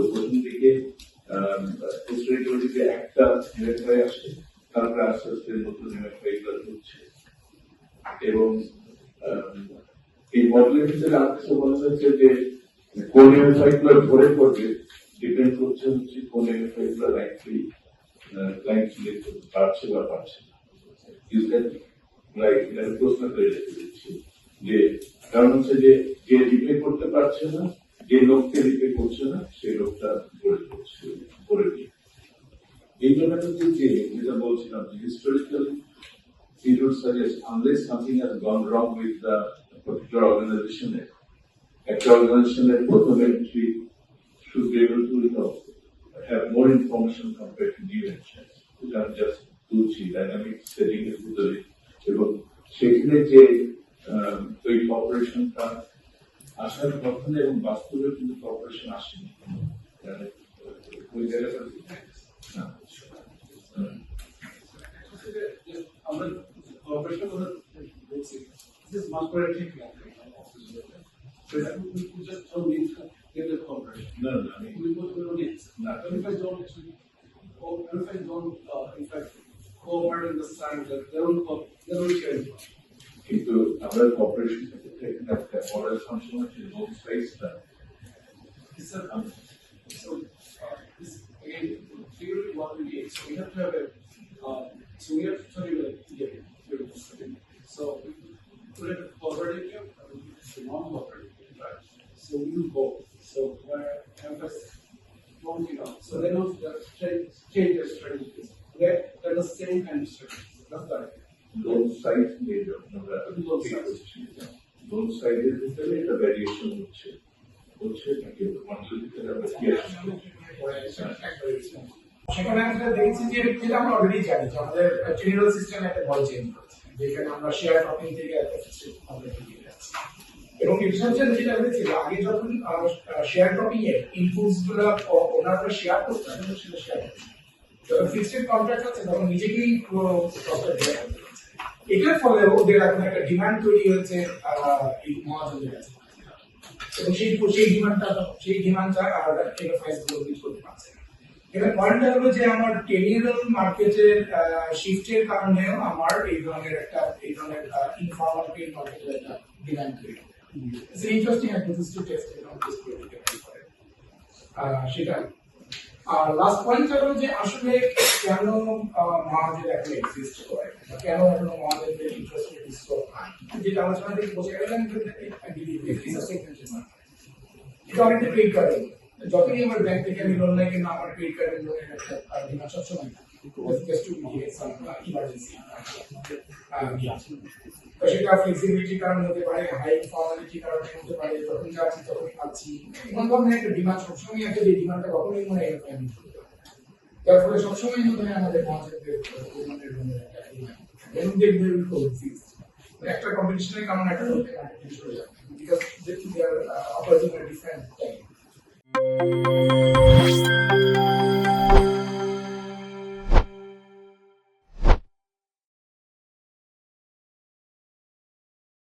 প্রথম দিকে হিস্টোরিক্যালি একটা এমএফআই আসে, তারপরে আস্তে আস্তে নতুন এমএফআই গুলো হচ্ছে এবং এই মডেলের ভিতরে আরেকটা বলা হয়েছে যে কোন এমএফআই গুলো ধরে পড়বে ডিপেন্ড করছে হচ্ছে কোন এমএফআই গুলো রাইটলি ক্লায়েন্ট সিলেক্ট করতে পারছে বা পারছে না। প্রশ্ন করে রেখে দিচ্ছি যে কারণ হচ্ছে যে রিপে করতে পারছে না, যে লোককে রিপে করছে না সেই লোকটা করে দিয়ে এই জন্য যেটা বলছিলাম historically it would suggest unless something has gone wrong with the particular organization, একটা organizationের প্রথম entry should be able to have more information compared to new entrants who can just do dynamic setting এর ভিতরে এবং সেখানে যে ওই কর্পোরেশনটা আসার কথা এবং বাস্তবে কিন্তু কর্পোরেশন আসেনি ওই জায়গাটা আমরা কর্পোরেশন বলছি this is corporative so that we just don't need to get the corporation. No, I mean we don't need if I don't actually if I don't in fact cooperate in the sign that they don't share it. কিন্তু আমরা corporation থেকে একটা model function আছে both সাইডসটা so this again theory what we need, so we have to have a so we have to tell you that so we put it cooperative and non-cooperative, right? So we do both. So where emphasis don't so they don't change their strategies. They're the same kind of strategies. That's right. Both sides made both sides ভিতরে একটা variation হচ্ছে নাকি মানুষের ভিতরে সেখানে আমরা দেখছি যে যেটা আমরা অলরেডি জানি যে আমাদের জেনারেল সিস্টেমে একটা বড় চেঞ্জ হচ্ছে যেখানে আমরা শেয়ার টপিং থেকে একটা সিস্টেম আমরা দিয়ে যাচ্ছি এবং এর যেটা হয়েছিল আগে যখন শেয়ার টপিং এর ইনপুটস গুলো ওনারা শেয়ার করতেন সেটা শেয়ার যখন ফিক্সড কন্ট্রাক্ট আছে তখন নিজেকেই পুরো প্রসেস দেওয়া হচ্ছে এটার ফলে ওদের এখন একটা ডিমান্ড তৈরি হয়েছে এই মহাজনের কাছে এবং সেই ডিমান্ডটা আর এনএফআইস গুলো মিট করতে পারছে এবার পয়েন্টটা হলো যে আমার টেনিরাল মার্কেটের শিফটের কারণেও আমার এই ধরনের ইনফর্মাল ট্রেড মার্কেটের একটা ডিমান্ড তৈরি হয় it's interesting hypothesis to test এবং টেস্ট করে সেটা আর লাস্ট পয়েন্ট হলো যে আসলে কেন মহাজের এখন এক্সিস্ট করে কেন এখনো মহাজের ইন্টারেস্ট রেট সো হাই যেটা আলোচনা থেকে বোঝা গেল এটা অনেকটা ট্রেড করে যতই আমার ব্যাংক থেকে আমি লোন নেই কিন্তু আমার ক্রেডিট কার্ডের লোনের একটা ডিমান্ড সবসময় জাস্ট টু ইমার্জেন্সি তো সেটা ফ্লেক্সিবিলিটি কারণ হতে পারে হাই ফর্মালিটি কারণে হতে পারে যখন যাচ্ছি তখনই পাচ্ছি এমন ধরনের একটা ডিমান্ড সবসময় আছে যে ডিমান্ডটা কখনোই মনে হয় যার ফলে সবসময় মনে হয় আমাদের মহাজনদের পরিমাণের লোনের একটা ডিমান্ড এবং দেখবে একটা কম্পিটিশনের কারণে একটা লোকের মার্কেট চলে যাবে because they are operating a different time